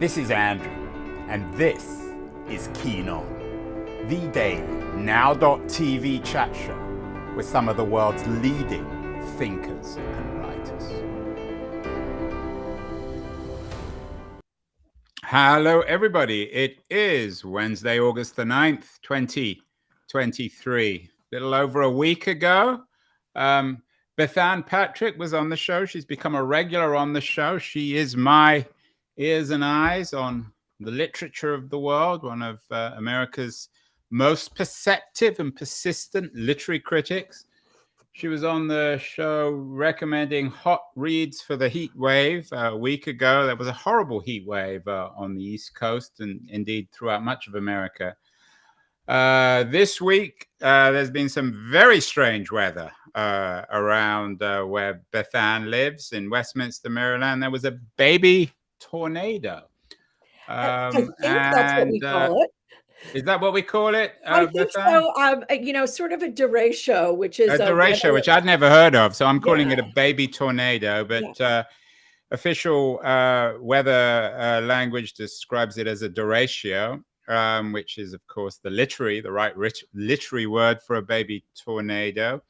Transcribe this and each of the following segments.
This is Andrew, and this is Keen On, the daily now.tv chat show with some of the world's leading thinkers and writers. Hello, everybody. It is Wednesday, August the 9th, 2023. A little over a week ago, Bethanne Patrick was on the show. She's become a regular on the show. She is my ears and eyes on the literature of the world, one of America's most perceptive and persistent literary critics. She was on the show recommending hot reads for the heat wave a week ago. There was a horrible heat wave on the East Coast and indeed throughout much of America. This week, there's been some very strange weather around where Bethanne lives in Westminster, Maryland. There was a baby tornado. I think that's what we call it. Is that what we call it? I think so. Sort of a derecho, which is a derecho, which I'd never heard of. So I'm calling it a baby tornado. But official weather language describes it as a derecho, which is, of course, the right literary word for a baby tornado.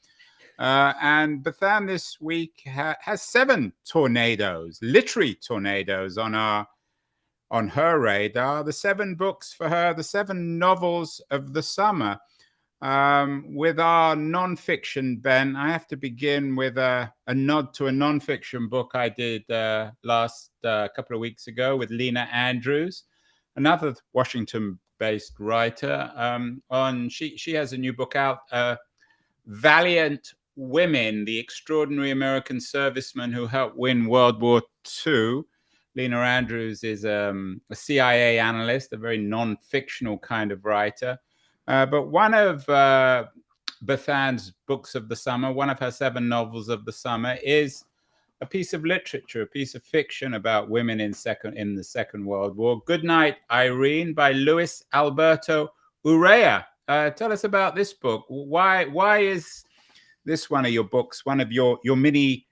And Bethanne this week has 7 tornadoes, literary tornadoes on her radar, the 7 books for her, the 7 novels of the summer. With our nonfiction, Ben, I have to begin with a nod to a nonfiction book I did last couple of weeks ago with Lena Andrews, another Washington-based writer. She has a new book out, Valiant Women, the Extraordinary American Servicemen Who Helped Win World War II. Lena Andrews is a CIA analyst, a very non-fictional kind of writer. But one of Bethanne's books of the summer, one of her 7 novels of the summer, is a piece of literature, a piece of fiction about women in the Second World War. Goodnight, Irene, by Luis Alberto Urrea. Tell us about this book. Why is this one of your books, one of your mini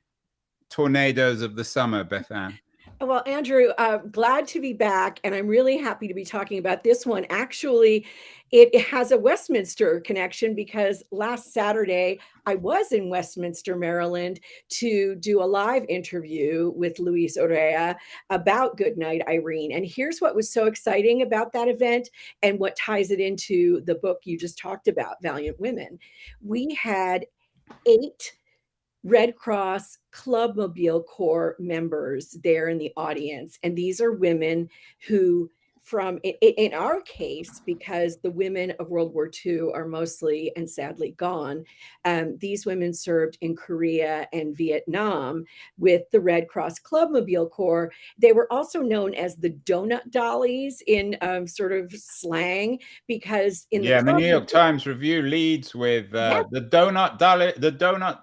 tornadoes of the summer, Bethanne? Well, Andrew, glad to be back, and I'm really happy to be talking about this one. Actually, it has a Westminster connection because last Saturday I was in Westminster, Maryland, to do a live interview with Luis Urrea about Goodnight, Irene. And here's what was so exciting about that event and what ties it into the book you just talked about, Valiant Women. We had 8 Red Cross Club Mobile Corps members there in the audience. And these are women who, in our case, because the women of World War II are mostly and sadly gone, these women served in Korea and Vietnam with the Red Cross Club Mobile Corps. They were also known as the donut dollies in sort of slang, because in the New York Times Review leads with the donut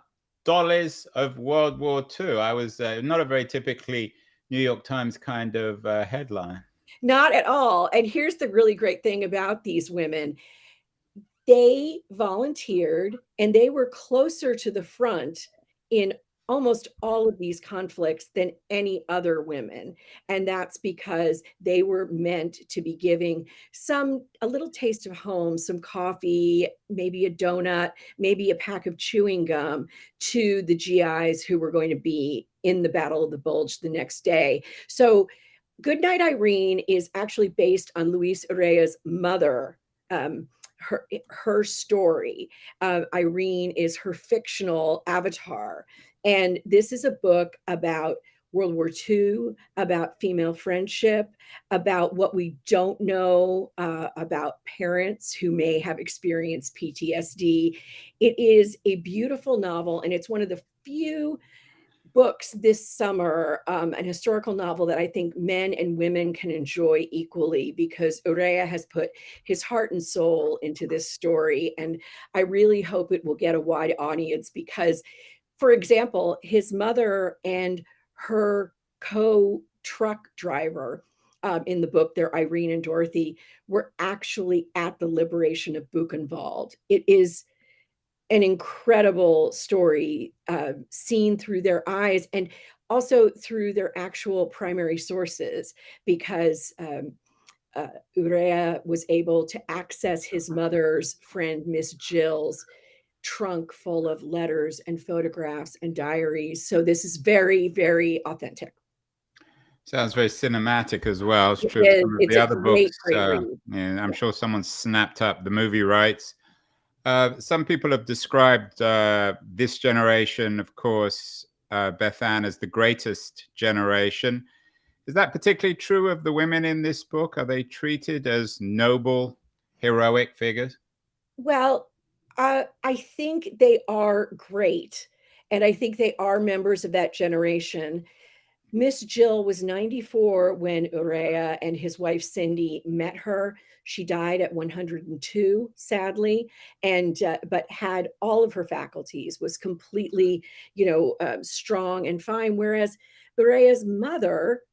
dollies of World War II. I was not a very typically New York Times kind of headline. Not at all. And here's the really great thing about these women. They volunteered and they were closer to the front in almost all of these conflicts than any other women. And that's because they were meant to be giving a little taste of home, some coffee, maybe a donut, maybe a pack of chewing gum to the GIs who were going to be in the Battle of the Bulge the next day. So Goodnight, Irene is actually based on Luis Urrea's mother, her story. Irene is her fictional avatar. And this is a book about World War II, about female friendship, about what we don't know about parents who may have experienced PTSD. It is a beautiful novel, and it's one of the few books this summer, an historical novel that I think men and women can enjoy equally, because Urrea has put his heart and soul into this story. And I really hope it will get a wide audience because, for example, his mother and her co-truck driver in the book, they're Irene and Dorothy, were actually at the liberation of Buchenwald. It is an incredible story seen through their eyes. And also through their actual primary sources, because Urea was able to access his mother's friend, Miss Jill's trunk full of letters and photographs and diaries. So this is very, very authentic. Sounds very cinematic as well. It's It true of is. some of It's the a other books. great read. And I'm Yeah. sure someone snapped up the movie rights. Some people have described this generation, of course, Bethanne, as the greatest generation. Is that particularly true of the women in this book? Are they treated as noble, heroic figures? Well, I think they are great, and I think they are members of that generation. Miss Jill was 94 when Urea and his wife Cindy met her. She died at 102, sadly, and but had all of her faculties, was completely, strong and fine. Whereas Urea's mother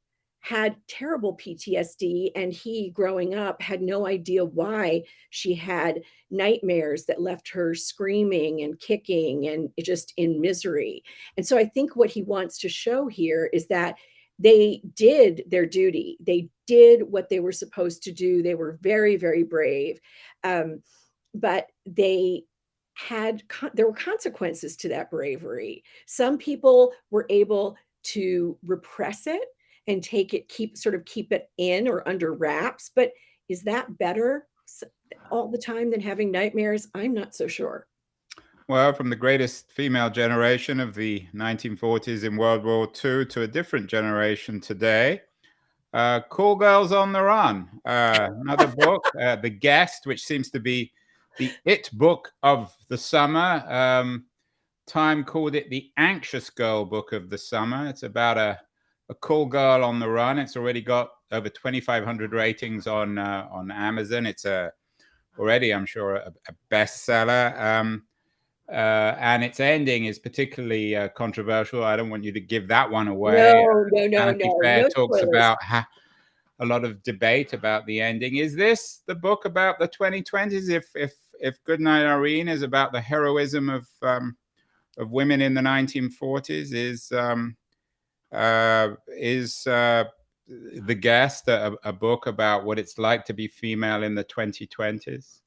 had terrible PTSD, and he, growing up, had no idea why she had nightmares that left her screaming and kicking and just in misery. And so I think what he wants to show here is that they did their duty. They did what they were supposed to do. They were very, very brave. But there were consequences to that bravery. Some people were able to repress it and keep it in or under wraps. But is that better all the time than having nightmares? I'm not so sure. Well, from the greatest female generation of the 1940s in World War II to a different generation today, Call Girls on the Run, another book, The Guest, which seems to be the it book of the summer. Time called it the anxious girl book of the summer. It's about a call girl on the run. It's already got over 2,500 ratings on Amazon. It's already, I'm sure, a bestseller. And its ending is particularly controversial. I don't want you to give that one away. Vanity Fair No talks spoilers. about a lot of debate about the ending. Is this the book about the 2020s? If Goodnight Irene is about the heroism of women in the 1940s, is The Guest a book about what it's like to be female in the 2020s?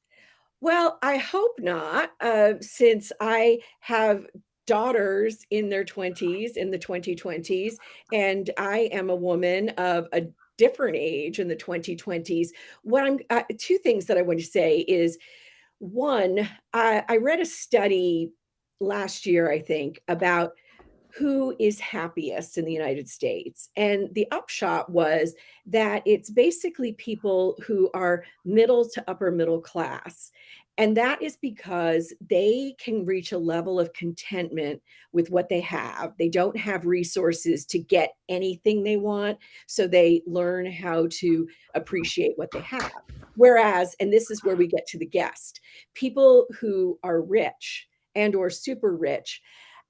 Well, I hope not, since I have daughters in their 20s, in the 2020s, and I am a woman of a different age in the 2020s. Two things that I want to say is, one, I read a study last year, I think, about who is happiest in the United States. And the upshot was that it's basically people who are middle to upper middle class. And that is because they can reach a level of contentment with what they have. They don't have resources to get anything they want, so they learn how to appreciate what they have. Whereas, and this is where we get to the guest, people who are rich and or super rich,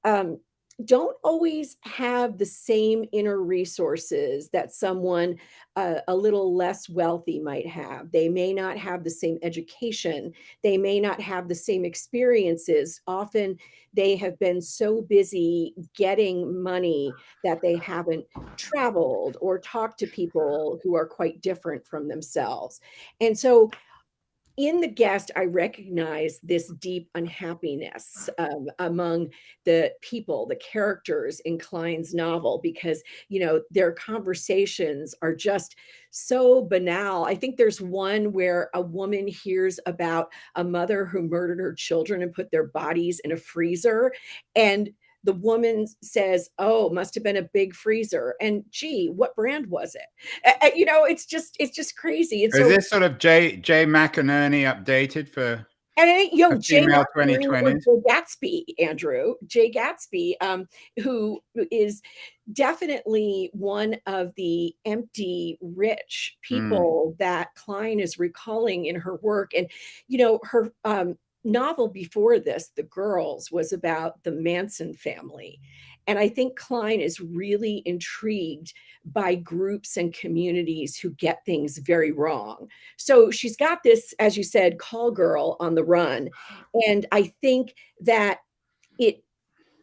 um, don't always have the same inner resources that someone a little less wealthy might have. They may not have the same education. They may not have the same experiences. Often they have been so busy getting money that they haven't traveled or talked to people who are quite different from themselves. And so in the guest, I recognize this deep unhappiness among the people, the characters in Klein's novel, because, their conversations are just so banal. I think there's one where a woman hears about a mother who murdered her children and put their bodies in a freezer. And the woman says, "Oh, must have been a big freezer." And gee, what brand was it? It's just crazy. And Is so this sort of Jay McInerney updated for and I think, a Jay female McInerney or 2020s? Jay Gatsby, Andrew, Jay Gatsby, who is definitely one of the empty rich Mm. people that Klein is recalling in her work. And, her novel before this, The Girls, was about the Manson family. And I think Klein is really intrigued by groups and communities who get things very wrong. So she's got this, as you said, call girl on the run. And I think that it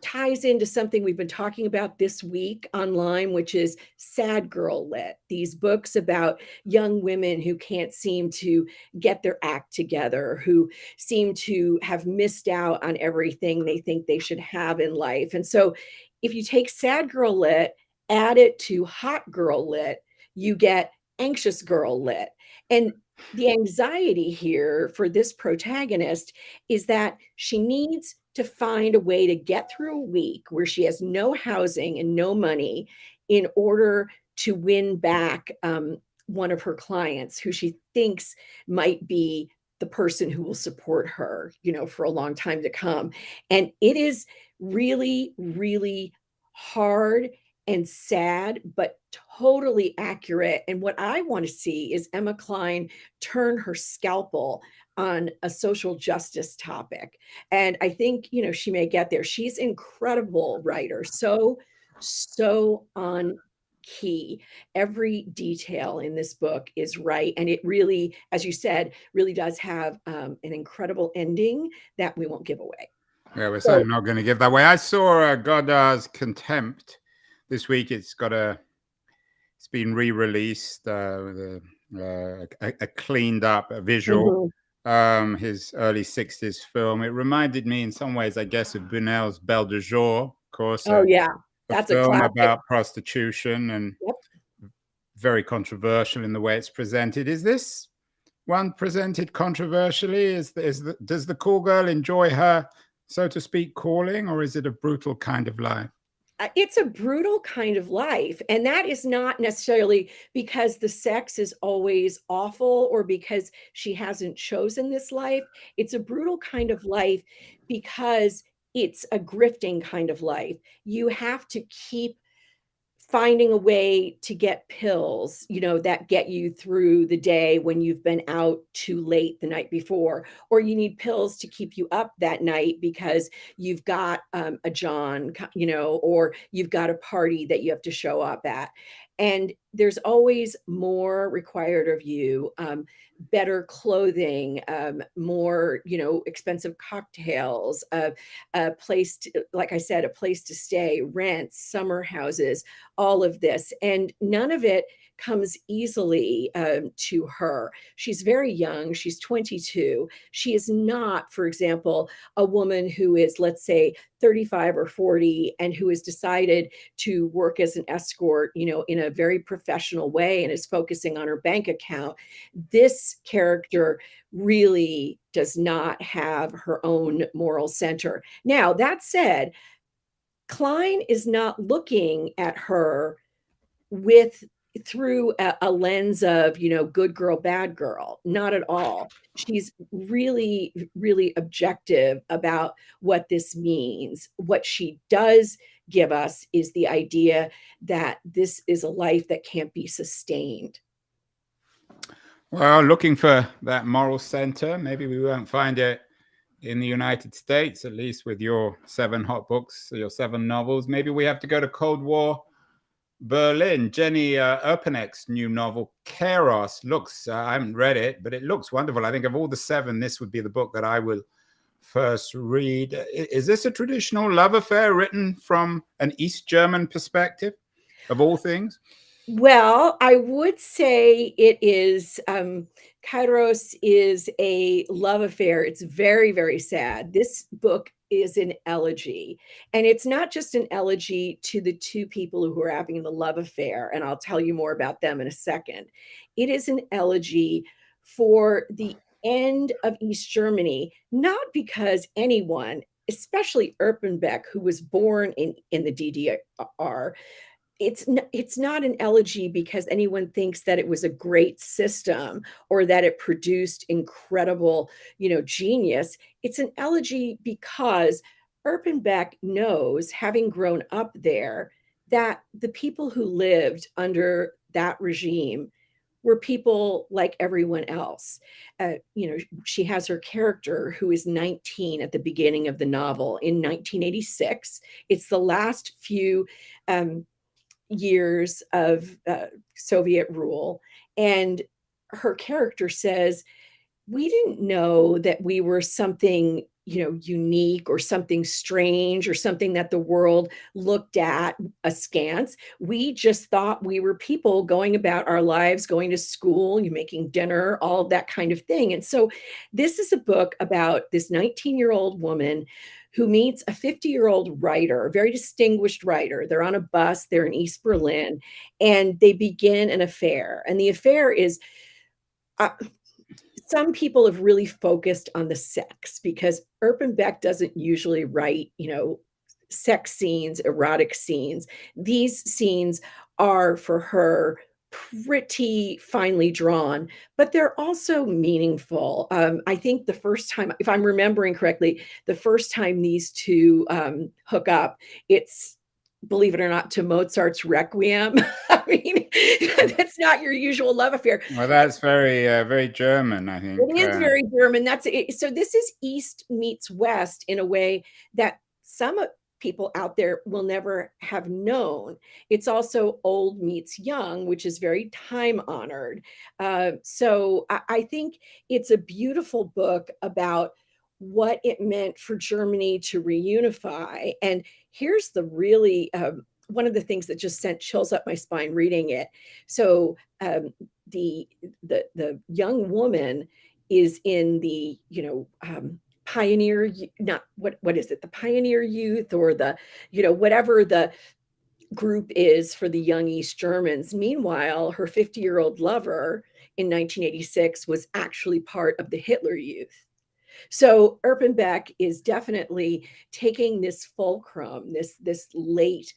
ties into something we've been talking about this week online, which is sad girl lit. These books about young women who can't seem to get their act together, who seem to have missed out on everything they think they should have in life. And so if you take sad girl lit, add it to hot girl lit, you get anxious girl lit. And the anxiety here for this protagonist is that she needs to find a way to get through a week where she has no housing and no money in order to win back one of her clients who she thinks might be the person who will support her, for a long time to come. And it is really, really hard and sad, but totally accurate. And what I want to see is Emma Cline turn her scalpel on a social justice topic. And I think, she may get there. She's incredible writer. So on key. Every detail in this book is right. And it really, as you said, really does have an incredible ending that we won't give away. Yeah, we're certainly not going to give that away. I saw Godard's Contempt this week. It's been re-released with a cleaned up visual. Mm-hmm. His early 60s film. It reminded me in some ways, I guess, of Buñuel's Belle de Jour, of course. Oh, yeah. That's a film about prostitution and very controversial in the way it's presented. Is this one presented controversially? Does the cool girl enjoy her, so to speak, calling, or is it a brutal kind of life? It's a brutal kind of life. And that is not necessarily because the sex is always awful or because she hasn't chosen this life. It's a brutal kind of life because it's a grifting kind of life. You have to keep finding a way to get pills, that get you through the day when you've been out too late the night before, or you need pills to keep you up that night because you've got a John, or you've got a party that you have to show up at. And there's always more required of you, better clothing, more, expensive cocktails, a place to, like I said, a place to stay, rent, summer houses, all of this. And none of it comes easily to her. She's very young. She's 22. She is not, for example, a woman who is, let's say, 35 or 40 and who has decided to work as an escort, in a very professional way and is focusing on her bank account. This character really does not have her own moral center. Now, that said, Cline is not looking at her through a lens of, good girl, bad girl. Not at all. She's really, really objective about what this means. What she does give us is the idea that this is a life that can't be sustained. Well, looking for that moral center, maybe we won't find it in the United States, at least with your 7 hot books, your 7 novels. Maybe we have to go to Cold War Berlin. Jenny Erpenek's new novel, Kairos, looks, I haven't read it, but it looks wonderful. I think of all the 7, this would be the book that I will first read. Is this a traditional love affair written from an East German perspective, of all things? Well, I would say it is, Kairos is a love affair. It's very, very sad. This book is an elegy, and it's not just an elegy to the 2 people who are having the love affair, and I'll tell you more about them in a second. It is an elegy for the end of East Germany, not because anyone, especially Erpenbeck, who was born in the DDR, it's not an elegy because anyone thinks that it was a great system or that it produced incredible, genius. It's an elegy because Erpenbeck knows, having grown up there, that the people who lived under that regime were people like everyone else. She has her character who is 19 at the beginning of the novel in 1986. It's the last few years of Soviet rule. And her character says, we didn't know that we were something unique or something strange or something that the world looked at askance. We just thought we were people going about our lives, going to school, making dinner, all that kind of thing. And so this is a book about this 19-year-old woman who meets a 50-year-old writer, a very distinguished writer. They're on a bus, they're in East Berlin, and they begin an affair. And the affair is some people have really focused on the sex because Urban Beck doesn't usually write, sex scenes, erotic scenes. These scenes are for her pretty finely drawn, but they're also meaningful. I think the first time, if I'm remembering correctly, the first time these two hook up, it's, believe it or not, to Mozart's Requiem. I mean, that's not your usual love affair. Well, that's very, very German, I think. It is very German. That's it. So this is East meets West in a way that some people out there will never have known. It's also old meets young, which is very time honored. So I think it's a beautiful book about what it meant for Germany to reunify. And here's the really one of the things that just sent chills up my spine reading it. So the young woman is in the pioneer, not what is it, the pioneer youth, or the whatever the group is for the young East Germans. Meanwhile, her 50-year-old lover in 1986 was actually part of the Hitler Youth. So Urban Beck is definitely taking this fulcrum, this late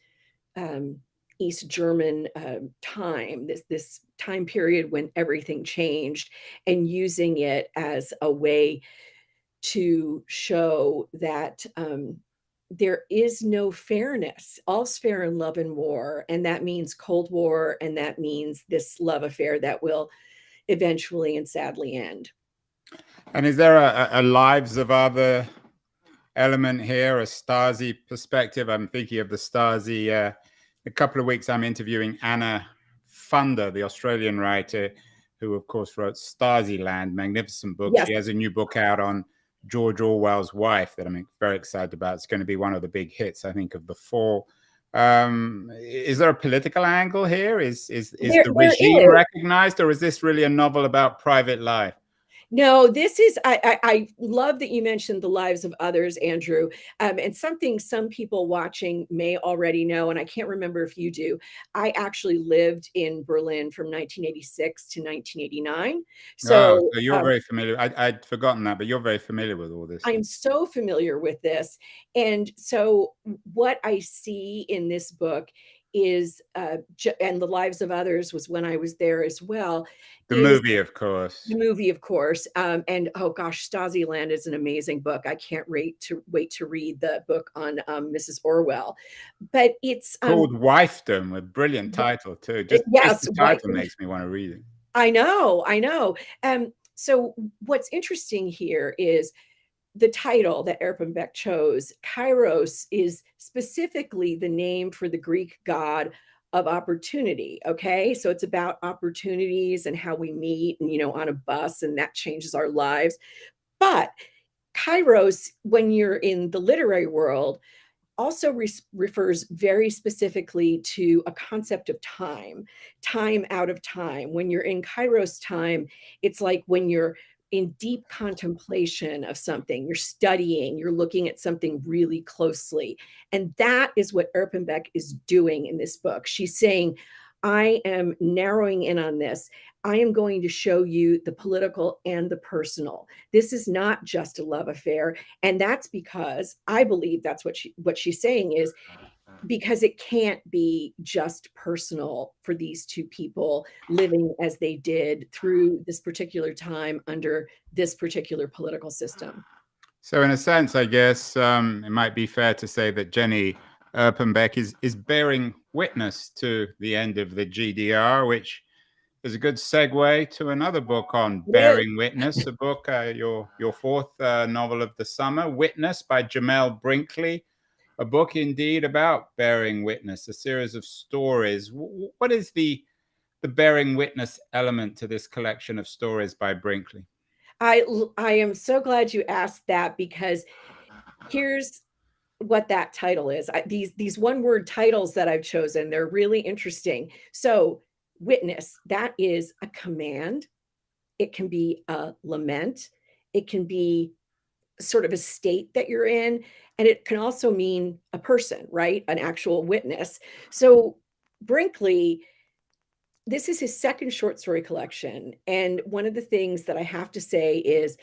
East German time, this time period when everything changed, and using it as a way to show that there is no fairness. All's fair in love and war, and that means Cold War, and that means this love affair that will eventually and sadly end. And is there a lives of other element here, a Stasi perspective? I'm thinking of the Stasi. A couple of weeks I'm interviewing Anna Funder, the Australian writer, who of course wrote Stasi Land, magnificent book. Yes. She has a new book out on George Orwell's wife that I'm very excited about. It's going to be one of the big hits, I think, of the fall. Is there a political angle here? Is the regime recognized, or is this really a novel about private life? No, this is, I love that you mentioned the lives of others, Andrew, and something some people watching may already know, and I can't remember if you do. I actually lived in Berlin from 1986 to 1989. So you're very familiar. I'd forgotten that, but you're very familiar with all this. I'm so familiar with this. And so what I see in this book is, and The Lives of Others was when I was there as well. The movie, of course. The movie, of course. And oh gosh, Stasi Land is an amazing book. I can't wait to read the book on Mrs. Orwell. But it's called Wifedom, a brilliant title too. Just the title makes me want to read it. I know. So what's interesting here is the title that Urban Beck chose. Kairos is specifically the name for the Greek god of opportunity. Okay. So it's about opportunities and how we meet and, on a bus, and that changes our lives. But Kairos, when you're in the literary world, also refers very specifically to a concept of time out of time. When you're in Kairos time, it's like when you're in deep contemplation of something, you're studying, you're looking at something really closely. And that is what Urban Beck is doing in this book. She's saying, I am narrowing in on this. I am going to show you the political and the personal. This is not just a love affair. And that's because I believe that's what she's saying is, because it can't be just personal for these two people living as they did through this particular time under this particular political system. So in a sense, I guess it might be fair to say that Jenny Urban Beck is bearing witness to the end of the GDR, which is a good segue to another book on bearing witness, a book, your fourth novel of the summer, Witness by Jamel Brinkley. A book indeed about bearing witness, a series of stories. What is the bearing witness element to this collection of stories by Brinkley? I am so glad you asked that, because here's what that title is. These one word titles that I've chosen, they're really interesting. So, witness, that is a command. It can be a lament. It can be sort of a state that you're in, and it can also mean a person, right? An actual witness. So, Brinkley, this is his second short story collection. And one of the things that I have to say is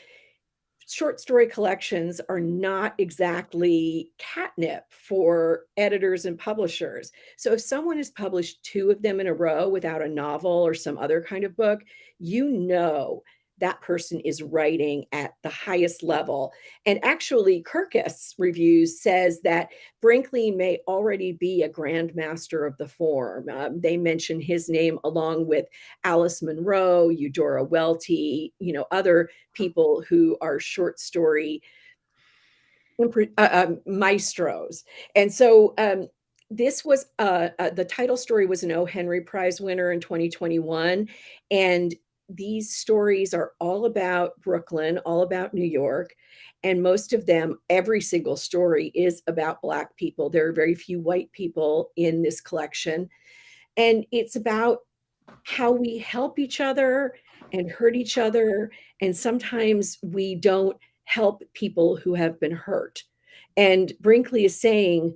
short story collections are not exactly catnip for editors and publishers. So if someone has published two of them in a row without a novel or some other kind of book, you know that person is writing at the highest level. And actually, Kirkus Reviews says that Brinkley may already be a grandmaster of the form. They mention his name along with Alice Munro, Eudora Welty, other people who are short story maestros. And so this was the title story was an O. Henry Prize winner in 2021. And these stories are all about Brooklyn, all about New York. And most of them, every single story is about Black people. There are very few white people in this collection. And it's about how we help each other and hurt each other. And sometimes we don't help people who have been hurt. And Brinkley is saying,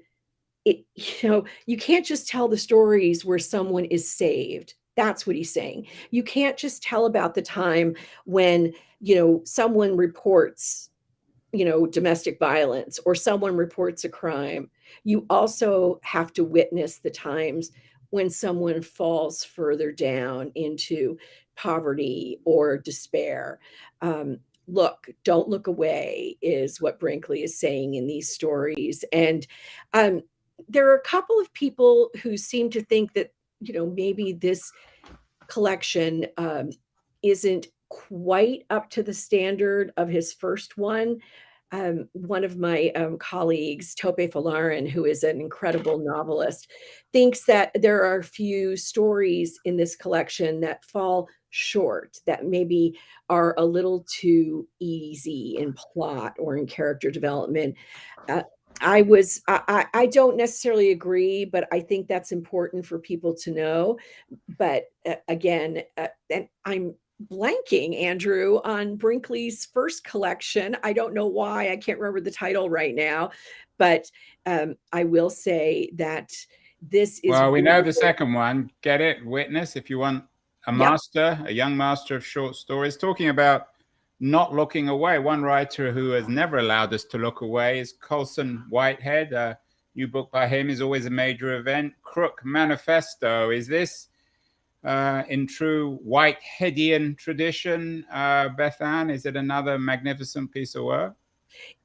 you can't just tell the stories where someone is saved. That's what he's saying. You can't just tell about the time when, someone reports domestic violence or someone reports a crime. You also have to witness the times when someone falls further down into poverty or despair. Don't look away is what Brinkley is saying in these stories. And there are a couple of people who seem to think that, maybe this collection isn't quite up to the standard of his first one. One of my colleagues, Tope Falarin, who is an incredible novelist, thinks that there are a few stories in this collection that fall short, that maybe are a little too easy in plot or in character development. I don't necessarily agree, but I think that's important for people to know. But again, and I'm blanking, Andrew, on Brinkley's first collection. I don't know why. I can't remember the title right now, but I will say that this is Well, we know the wonderful. second one. Get it? Witness. If you want Yep. a young master of short stories, talking about not looking away. One writer who has never allowed us to look away is Colson Whitehead. A new book by him is always a major event. Crook Manifesto. Is this in true Whiteheadian tradition, Bethanne? Is it another magnificent piece of work?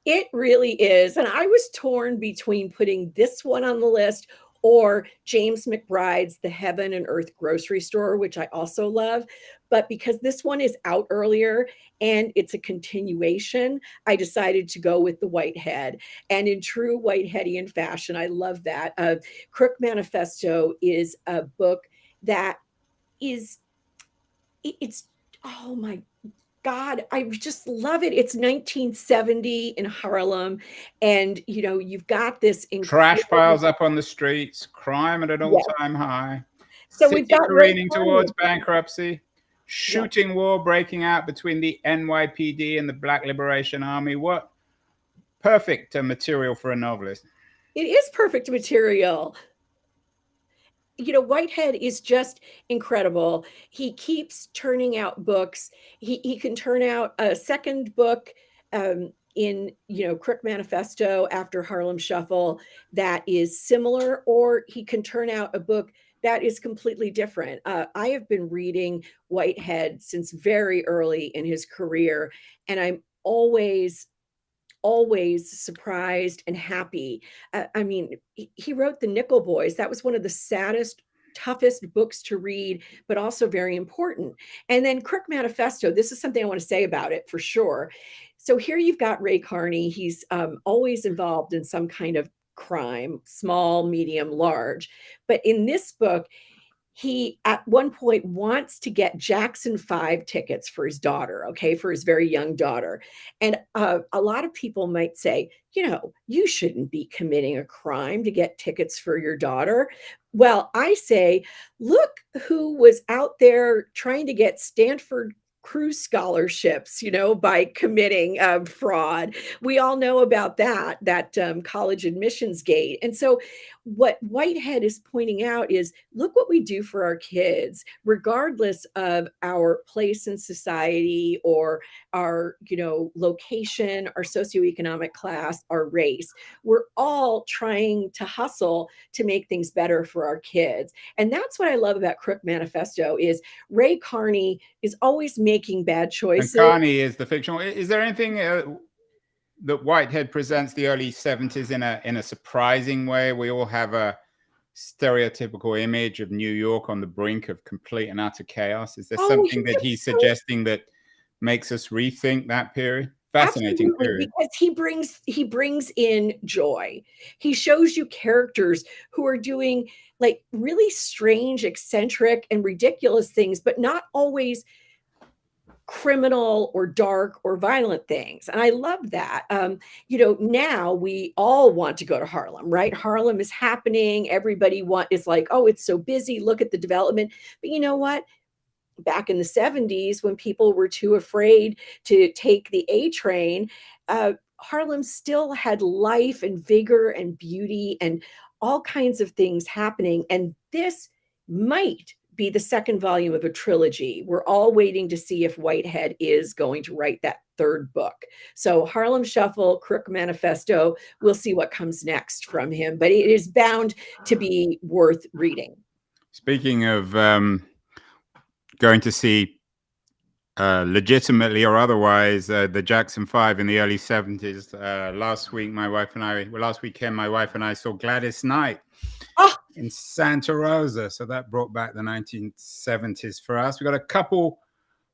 It really is. And I was torn between putting this one on the list or James McBride's The Heaven and Earth Grocery Store, which I also love. But because this one is out earlier and it's a continuation, I decided to go with the Whitehead. And in true Whiteheadian fashion, I love that. Crook Manifesto is a book that is, it's, oh my God, I just love it. It's 1970 in Harlem, and you've got this Trash incredible. piles up on the streets, crime at an Yeah. all-time high, So we've city got Ray careening Carney. towards bankruptcy, Yeah. shooting war breaking out between the NYPD and the Black Liberation Army. What perfect material for a novelist. It is perfect material. Whitehead is just incredible. He keeps turning out books. He can turn out a second book in Crook Manifesto after Harlem Shuffle that is similar, or he can turn out a book that is completely different. I have been reading Whitehead since very early in his career, and I'm always surprised and happy. I mean, he wrote The Nickel Boys. That was one of the saddest, toughest books to read, but also very important. And then Crook Manifesto, this is something I want to say about it for sure. So here you've got Ray Carney. He's always involved in some kind of crime, small, medium, large. But in this book, he at one point wants to get Jackson 5 tickets for his daughter, okay, for his very young daughter. And a lot of people might say, you know, you shouldn't be committing a crime to get tickets for your daughter. Well, I say, look who was out there trying to get Stanford cruise scholarships, you know, by committing fraud. We all know about that college admissions gate. And so what Whitehead is pointing out is, look what we do for our kids, regardless of our place in society or our, you know, location, our socioeconomic class, our race. We're all trying to hustle to make things better for our kids. And that's what I love about Crook Manifesto is Ray Carney is always making bad And choices. Carney is the fictional. Is there anything that Whitehead presents the early 70s in a surprising way? We all have a stereotypical image of New York on the brink of complete and utter chaos. Is there something that he's suggesting that makes us rethink that period? Fascinating Absolutely, period. because he brings in joy. He shows you characters who are doing like really strange, eccentric, and ridiculous things, but not always criminal or dark or violent things. And I love that. You know, now we all want to go to Harlem, right? Harlem is happening. Everybody is like, oh, it's so busy. Look at the development. But you know what? Back in the 70s, when people were too afraid to take the A train, Harlem still had life and vigor and beauty and all kinds of things happening. And this might be the second volume of a trilogy. We're all waiting to see if Whitehead is going to write that third book. So Harlem Shuffle, Crook Manifesto, we'll see what comes next from him, but it is bound to be worth reading. Speaking of going to see legitimately or otherwise the Jackson 5 in the early 70s, last weekend my wife and I saw Gladys Knight in Santa Rosa, so that brought back the 1970s for us. We got a couple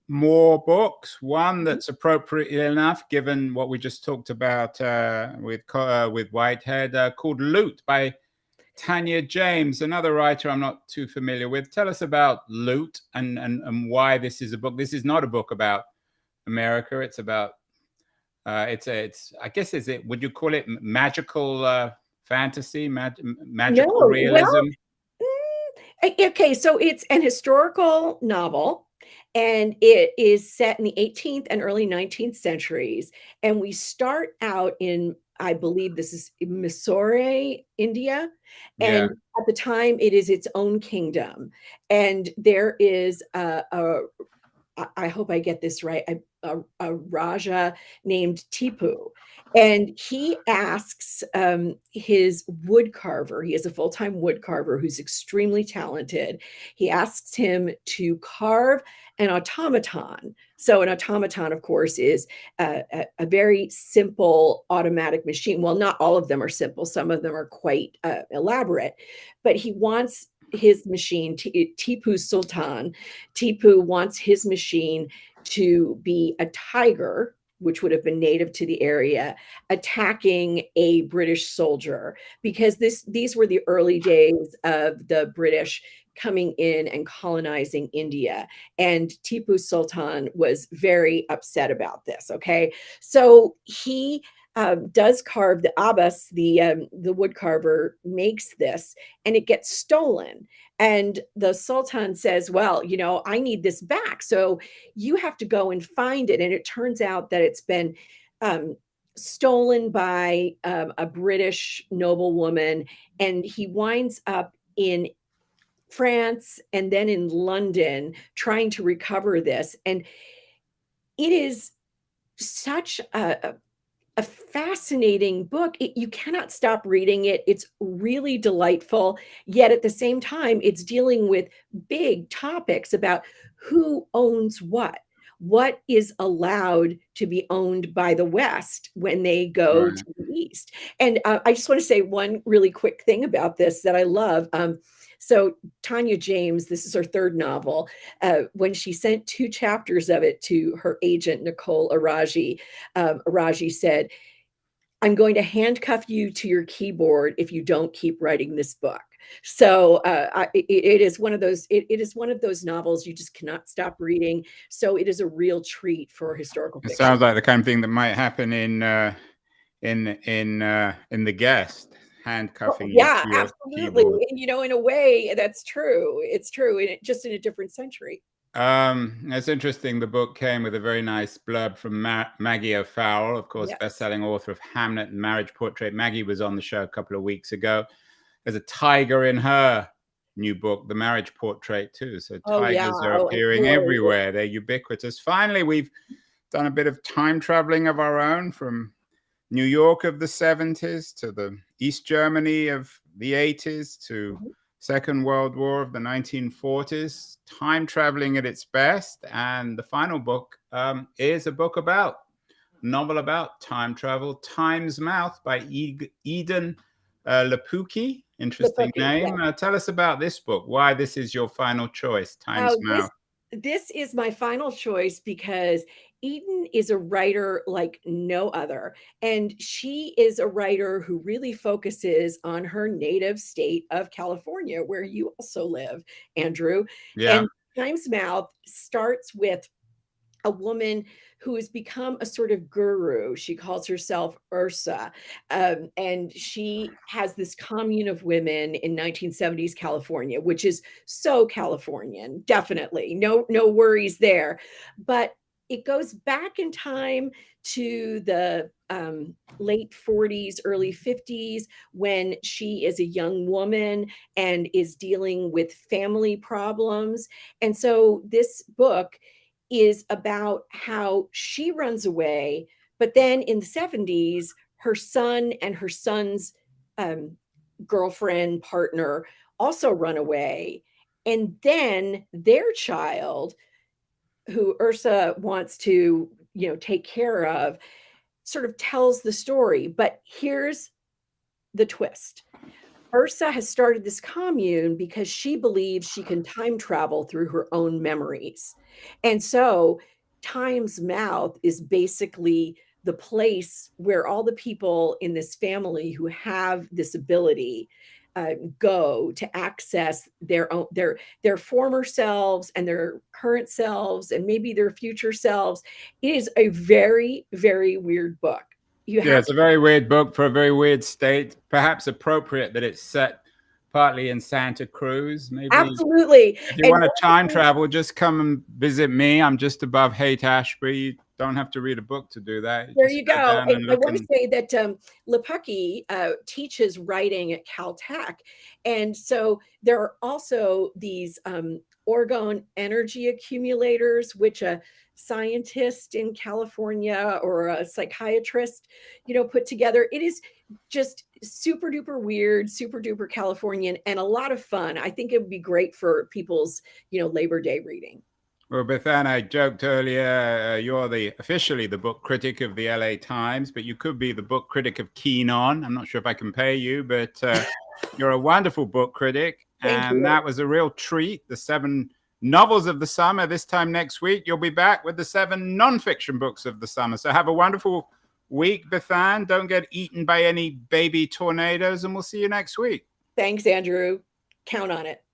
more books, one that's appropriate enough given what we just talked about with Whitehead, called Loot by Tanya James, another writer I'm not too familiar with. Tell us about Loot and why this is a book. This is not a book about America. It's about it's I guess, would you call it magical fantasy, magical realism? Okay, so it's an historical novel, and it is set in the 18th and early 19th centuries. And we start out in, I believe this is Mysore, India. Yeah. And at the time, it is its own kingdom. And there is I hope I get this right, a Raja named Tipu. And he asks his wood carver, he is a full-time wood carver who's extremely talented. He asks him to carve an automaton. So an automaton, of course, is a very simple automatic machine. Well, not all of them are simple. Some of them are quite elaborate. But he wants his machine, Tipu Sultan, Tipu wants his machine to be a tiger, which would have been native to the area, attacking a British soldier, because these were the early days of the British coming in and colonizing India. And Tipu Sultan was very upset about this. Okay, so he does carve the Abbas, the wood carver makes this, and it gets stolen. And the Sultan says, well, you know, I need this back. So you have to go and find it. And it turns out that it's been stolen by a British noblewoman. And he winds up in France and then in London trying to recover this. And it is such a fascinating book. You cannot stop reading it. It's really delightful. Yet at the same time, it's dealing with big topics about who owns what is allowed to be owned by the West when they go to the East. And I just want to say one really quick thing about this that I love. So Tanya James, this is her third novel. When she sent 2 chapters of it to her agent, Nicole Araji, Araji said, I'm going to handcuff you to your keyboard if you don't keep writing this book. So it is one of those. It is one of those novels you just cannot stop reading. So it is a real treat for historical It fiction. sounds like the kind of thing that might happen in The Guest, handcuffing you Yeah, to your absolutely. keyboard. And, in a way, that's true. It's true, and just in a different century. It's interesting. The book came with a very nice blurb from Maggie O'Farrell, of course, Yes. best-selling author of Hamlet and Marriage Portrait. Maggie was on the show a couple of weeks ago. There's a tiger in her new book, The Marriage Portrait, too. So Oh, yeah. tigers are Oh, and appearing boy. everywhere. They're ubiquitous. Finally, we've done a bit of time traveling of our own, from New York of the 70s to the East Germany of the 80s to Second World War of the 1940s. Time traveling at its best. And the final book is a novel about time travel, Time's Mouth by Eden Lapuki. Interesting Lapuki, name. yeah. Tell us about this book, why this is your final choice, Time's Mouth. This is my final choice because Eden is a writer like no other. And she is a writer who really focuses on her native state of California, where you also live, Andrew. Yeah. And Time's Mouth starts with a woman who has become a sort of guru. She calls herself Ursa. And she has this commune of women in 1970s California, which is so Californian, definitely. No worries there. But it goes back in time to the late 40s, early 50s, when she is a young woman and is dealing with family problems. And so this book is about how she runs away, but then in the 70s, her son and her son's girlfriend, partner also run away. And then their child, who Ursa wants to, take care of, sort of tells the story. But here's the twist. Ursa has started this commune because she believes she can time travel through her own memories. And so Time's Mouth is basically the place where all the people in this family who have this ability go to access their former selves and their current selves and maybe their future selves. It is a very, very weird book. It's a very weird book for a very weird state. Perhaps appropriate that it's set partly in Santa Cruz. Maybe Absolutely. if you want to time travel, just come and visit me. I'm just above Haight-Ashbury. You don't have to read a book to do that. There you go. And I want and to say that Lepucki teaches writing at Caltech. And so there are also these orgone energy accumulators, which a scientist in California or a psychiatrist, put together. It is just super duper weird, super duper Californian, and a lot of fun. I think it would be great for people's, Labor Day reading. Well, Bethanne, I joked earlier, you're officially the book critic of the LA Times, but you could be the book critic of Keen On. I'm not sure if I can pay you, but you're a wonderful book critic. Thank you. That was a real treat. The 7 novels of the summer. This time next week, you'll be back with the 7 nonfiction books of the summer. So have a wonderful week, Bethanne. Don't get eaten by any baby tornadoes, and we'll see you next week. Thanks, Andrew. Count on it.